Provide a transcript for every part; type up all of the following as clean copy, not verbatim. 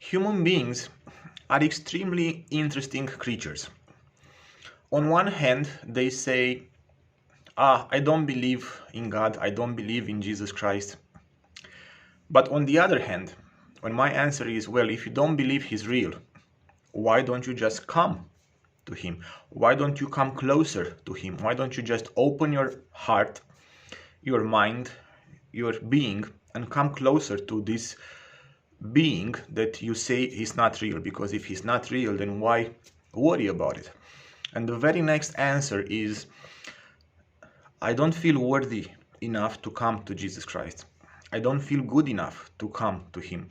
Human beings are extremely interesting creatures. On one hand, they say, I don't believe in God, I don't believe in Jesus Christ. But on the other hand, when my answer is, well, if you don't believe He's real, why don't you just come to Him? Why don't you come closer to Him? Why don't you just open your heart, your mind, your being, and come closer to this being that you say is not real? Because if He's not real, then why worry about it? And the very next answer is, I don't feel worthy enough to come to Jesus Christ. I don't feel good enough to come to Him.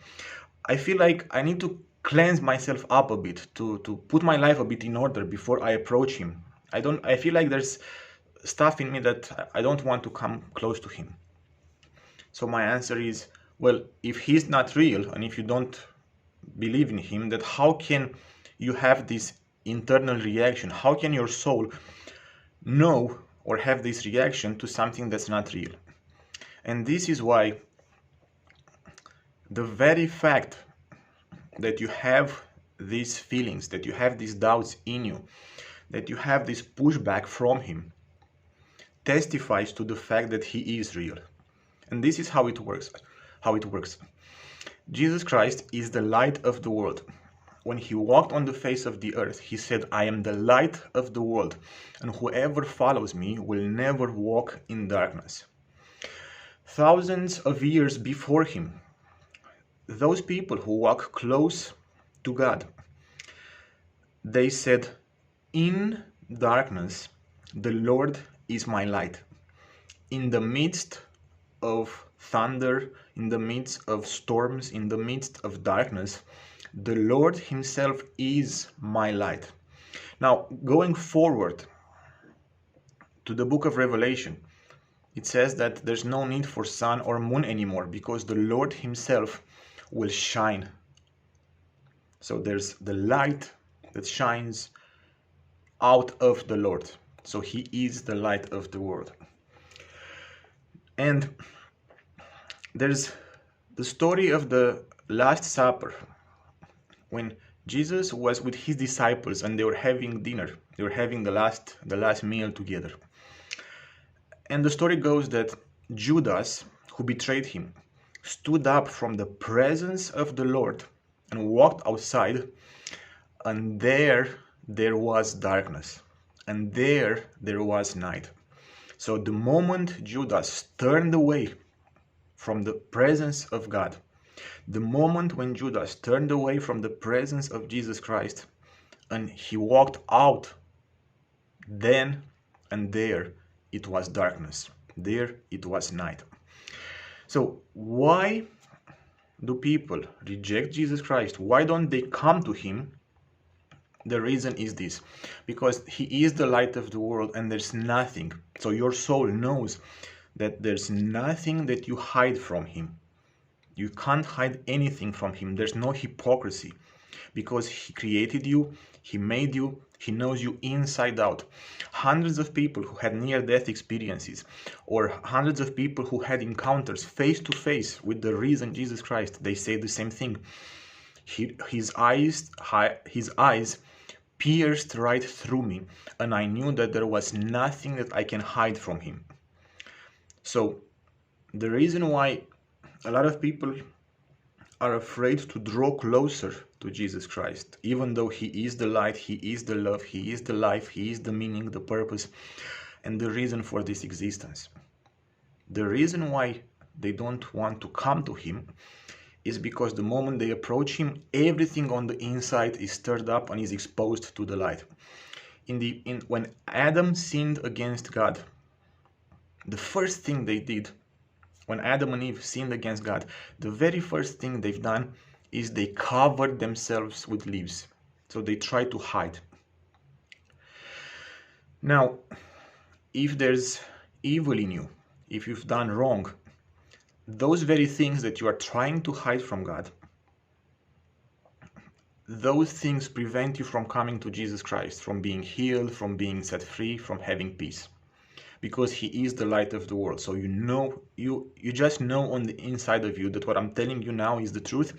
I feel like I need to cleanse myself up a bit, to put my life a bit in order before I approach Him. I feel like there's stuff in me that I don't want to come close to Him. So my answer is, well, if He's not real and if you don't believe in Him, then how can you have this internal reaction? How can your soul know or have this reaction to something that's not real? And this is why the very fact that you have these feelings, that you have these doubts in you, that you have this pushback from Him, testifies to the fact that He is real. And this is how it works. Jesus Christ is the light of the world. When He walked on the face of the earth, He said, I am the light of the world, and whoever follows me will never walk in darkness. Thousands of years before Him, those people who walk close to God, they said, in darkness, the Lord is my light. In the midst of thunder, in the midst of storms, in the midst of darkness, the Lord Himself is my light. Now, going forward to the book of Revelation, it says that there's no need for sun or moon anymore because the Lord Himself will shine. So there's the light that shines out of the Lord. So He is the light of the world. And there's the story of the Last Supper, when Jesus was with His disciples and they were having dinner. They were having the last meal together. And the story goes that Judas, who betrayed Him, stood up from the presence of the Lord and walked outside, and there was darkness, and there was night. So the moment Judas turned away from the presence of God, the moment when Judas turned away from the presence of Jesus Christ and he walked out, then and there it was darkness. There it was night. So why do people reject Jesus Christ? Why don't they come to Him? The reason is this: because He is the light of the world and there's nothing. So your soul knows that there's nothing that you hide from Him. You can't hide anything from Him. There's no hypocrisy, because He created you, He made you, He knows you inside out. Hundreds of people who had near-death experiences, or hundreds of people who had encounters face-to-face with the risen Jesus Christ, they say the same thing. His eyes pierced right through me, and I knew that there was nothing that I can hide from Him. So the reason why a lot of people are afraid to draw closer to Jesus Christ, even though He is the light, He is the love, He is the life, He is the meaning, the purpose, and the reason for this existence. The reason why they don't want to come to Him is because the moment they approach Him, everything on the inside is stirred up and is exposed to the light. When Adam sinned against God, the first thing they did, when Adam and Eve sinned against God, the very first thing they've done is they covered themselves with leaves. So they tried to hide. Now, if there's evil in you, if you've done wrong, those very things that you are trying to hide from God, those things prevent you from coming to Jesus Christ, from being healed, from being set free, from having peace. because he is the light of the world. So you just know on the inside of you that what I'm telling you now is the truth,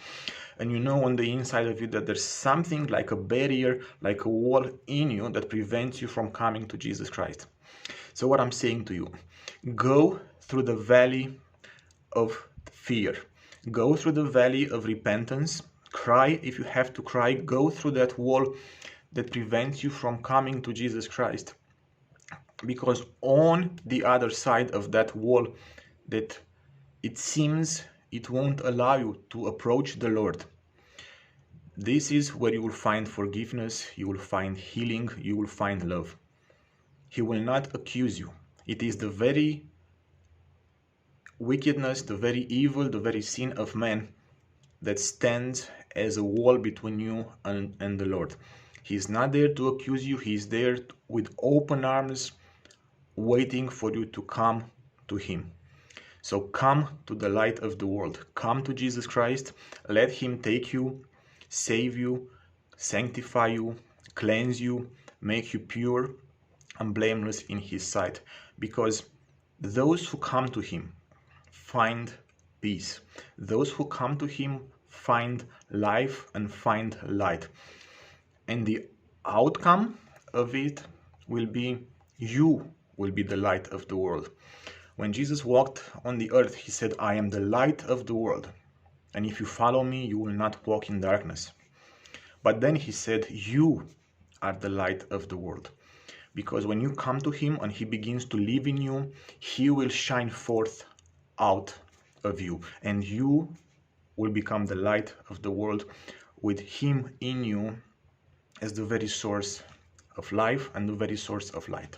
and you know on the inside of you that there's something like a barrier, like a wall in you that prevents you from coming to Jesus Christ. So what I'm saying to you, go through the valley of fear, go through the valley of repentance, cry if you have to cry, go through that wall that prevents you from coming to Jesus Christ, because on the other side of that wall that it seems it won't allow you to approach the Lord, this is where you will find forgiveness, you will find healing, you will find love. He will not accuse you. It is the very wickedness, the very evil, the very sin of man that stands as a wall between you and the Lord. He is not there to accuse you. He is there with open arms, waiting for you to come to him. So come to the light of the world. Come to Jesus Christ. Let him take you, save you, sanctify you, cleanse you, make you pure and blameless in his sight. Because those who come to him find peace. Those who come to him find life and find light. And the outcome of it will be you will be the light of the world. When Jesus walked on the earth, he said, I am the light of the world. And if you follow me, you will not walk in darkness. But then he said, you are the light of the world. Because when you come to him and he begins to live in you, he will shine forth out of you. And you will become the light of the world with him in you as the very source of life and the very source of light.